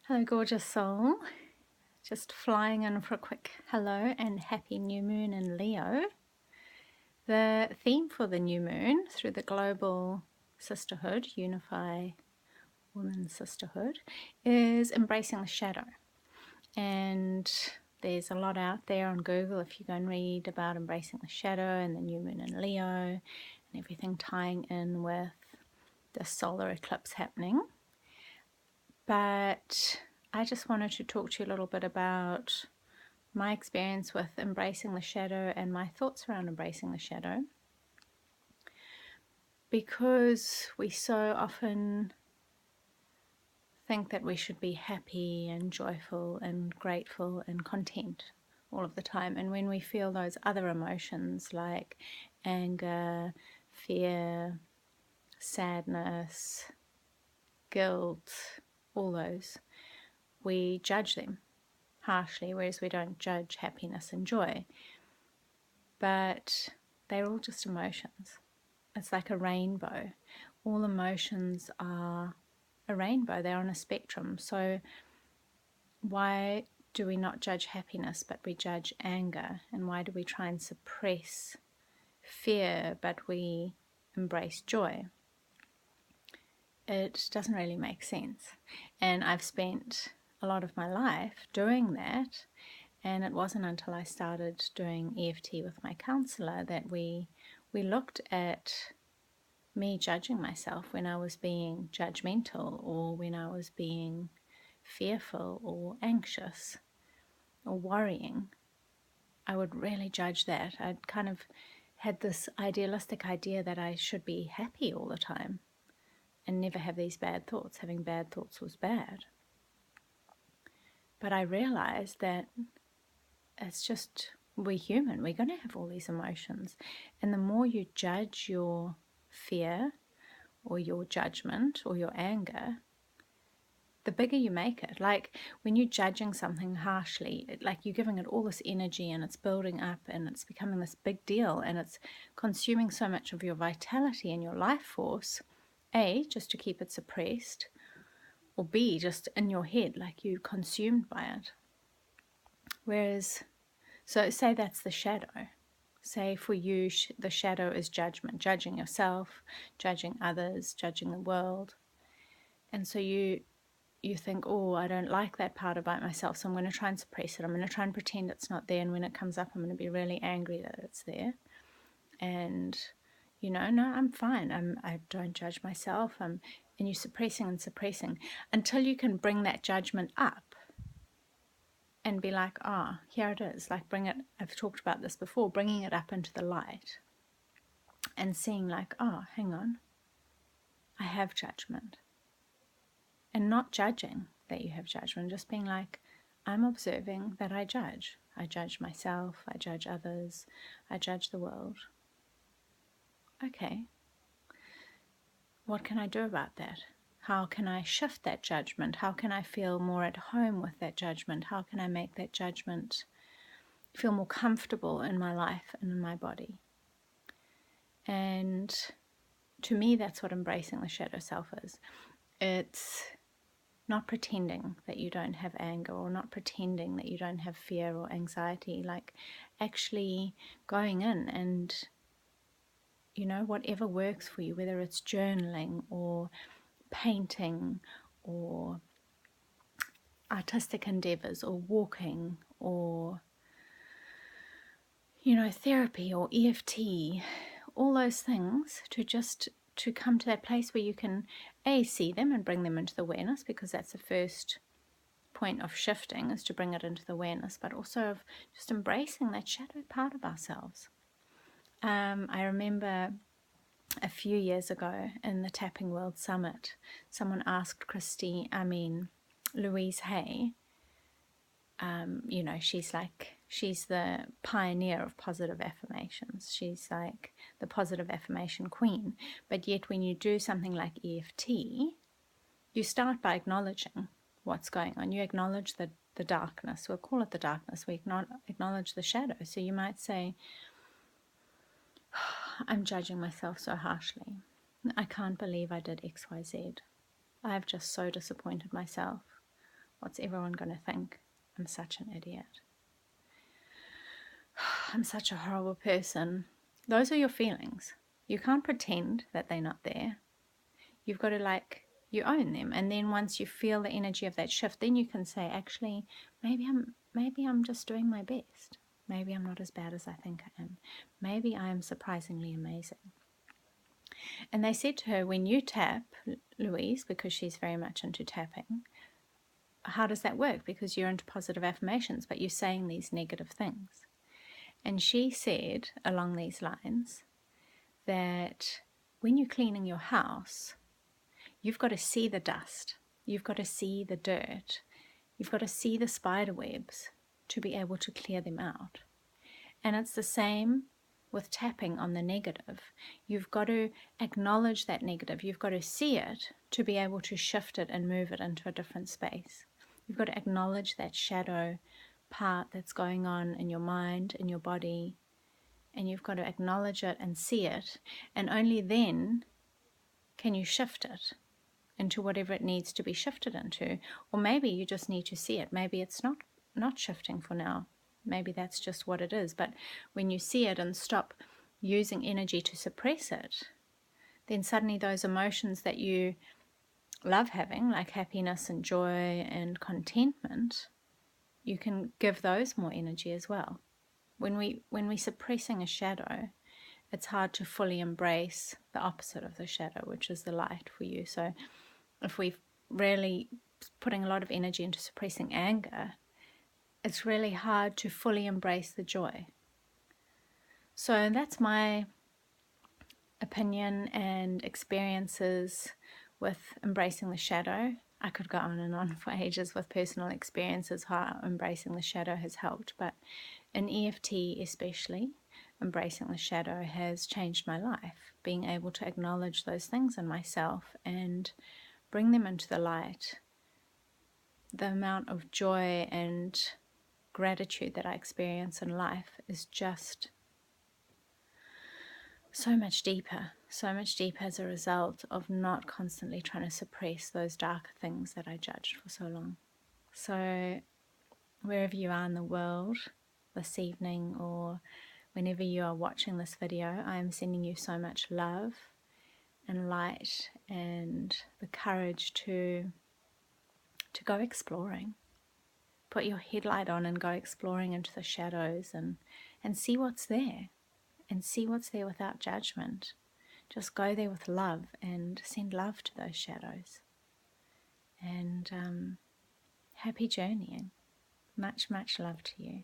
Hello, gorgeous soul. Just flying in for a quick hello and happy new moon in Leo. The theme for the new moon through the global sisterhood, Unify Women's Sisterhood, is embracing the shadow. And there's a lot out there on Google if you go and read about embracing the shadow and the new moon in Leo and everything tying in with the solar eclipse happening. But I just wanted to talk to you a little bit about my experience with embracing the shadow and my thoughts around embracing the shadow. Because we so often think that we should be happy and joyful and grateful and content all of the time. And when we feel those other emotions like anger, fear, sadness, guilt, all those, we judge them harshly, whereas we don't judge happiness and joy. But they're all just emotions. It's like a rainbow. All emotions are a rainbow. They're on a spectrum. So why do we not judge happiness, but we judge anger? And why do we try and suppress fear, but we embrace joy? It doesn't really make sense. And I've spent a lot of my life doing that, and it wasn't until I started doing EFT with my counselor that we looked at me judging myself when I was being judgmental or when I was being fearful or anxious or worrying. I would really judge that. I'd kind of had this idealistic idea that I should be happy all the time and never have these bad thoughts. Having bad thoughts was bad. But I realized that it's just, we're human. We're going to have all these emotions. And the more you judge your fear or your judgment or your anger, the bigger you make it. Like when you're judging something harshly, like you're giving it all this energy and it's building up and it's becoming this big deal and it's consuming so much of your vitality and your life force. A, just to keep it suppressed, or B, just in your head, like you're consumed by it. Whereas, so say that's the shadow. Say for you, the shadow is judgment, judging yourself, judging others, judging the world. And so you think, oh, I don't like that part about myself, so I'm going to try and suppress it. I'm going to try and pretend it's not there. And when it comes up, I'm going to be really angry that it's there. And no, I'm fine. I don't judge myself. And you're suppressing and suppressing until you can bring that judgment up and be like, here it is. Like bring it, I've talked about this before, bringing it up into the light and seeing like, hang on, I have judgment. And not judging that you have judgment, just being like, I'm observing that I judge. I judge myself, I judge others, I judge the world. Okay, what can I do about that? How can I shift that judgment? How can I feel more at home with that judgment? How can I make that judgment feel more comfortable in my life and in my body? And to me, that's what embracing the shadow self is. It's not pretending that you don't have anger or not pretending that you don't have fear or anxiety, like actually going in and whatever works for you, whether it's journaling or painting or artistic endeavors or walking or therapy or EFT, all those things, to come to that place where you can see them and bring them into the awareness, because that's the first point of shifting, is to bring it into the awareness, but also of just embracing that shadow part of ourselves. I remember a few years ago in the Tapping World Summit, someone asked Louise Hay, she's the pioneer of positive affirmations. She's like the positive affirmation queen. But yet when you do something like EFT, you start by acknowledging what's going on. You acknowledge the darkness. We'll call it the darkness. We acknowledge the shadow. So you might say, I'm judging myself so harshly. I can't believe I did XYZ. I've just so disappointed myself. What's everyone going to think? I'm such an idiot. I'm such a horrible person. Those are your feelings. You can't pretend that they're not there. You've got to you own them. And then once you feel the energy of that shift, then you can say, actually, maybe I'm just doing my best. Maybe I'm not as bad as I think I am. Maybe I am surprisingly amazing. And they said to her, when you tap, Louise, because she's very much into tapping, how does that work? Because you're into positive affirmations, but you're saying these negative things. And she said along these lines that when you're cleaning your house, you've got to see the dust, you've got to see the dirt, you've got to see the spider webs to be able to clear them out. And it's the same with tapping on the negative. You've got to acknowledge that negative. You've got to see it to be able to shift it and move it into a different space. You've got to acknowledge that shadow part that's going on in your mind, in your body, and you've got to acknowledge it and see it, and only then can you shift it into whatever it needs to be shifted into. Or maybe you just need to see it. Maybe it's not shifting for now. Maybe that's just what it is. But when you see it and stop using energy to suppress it, then suddenly those emotions that you love having, like happiness and joy and contentment, you can give those more energy as well. When we're suppressing a shadow, it's hard to fully embrace the opposite of the shadow, which is the light for you. So if we're really putting a lot of energy into suppressing anger, it's really hard to fully embrace the joy. So that's my opinion and experiences with embracing the shadow. I could go on and on for ages with personal experiences, how embracing the shadow has helped. But in EFT especially, embracing the shadow has changed my life. Being able to acknowledge those things in myself and bring them into the light. The amount of joy and gratitude that I experience in life is just so much deeper as a result of not constantly trying to suppress those darker things that I judged for so long. So wherever you are in the world this evening or whenever you are watching this video, I am sending you so much love and light and the courage to go exploring. Put your headlight on and go exploring into the shadows and see what's there. And see what's there without judgment. Just go there with love and send love to those shadows. And happy journeying. Much, much love to you.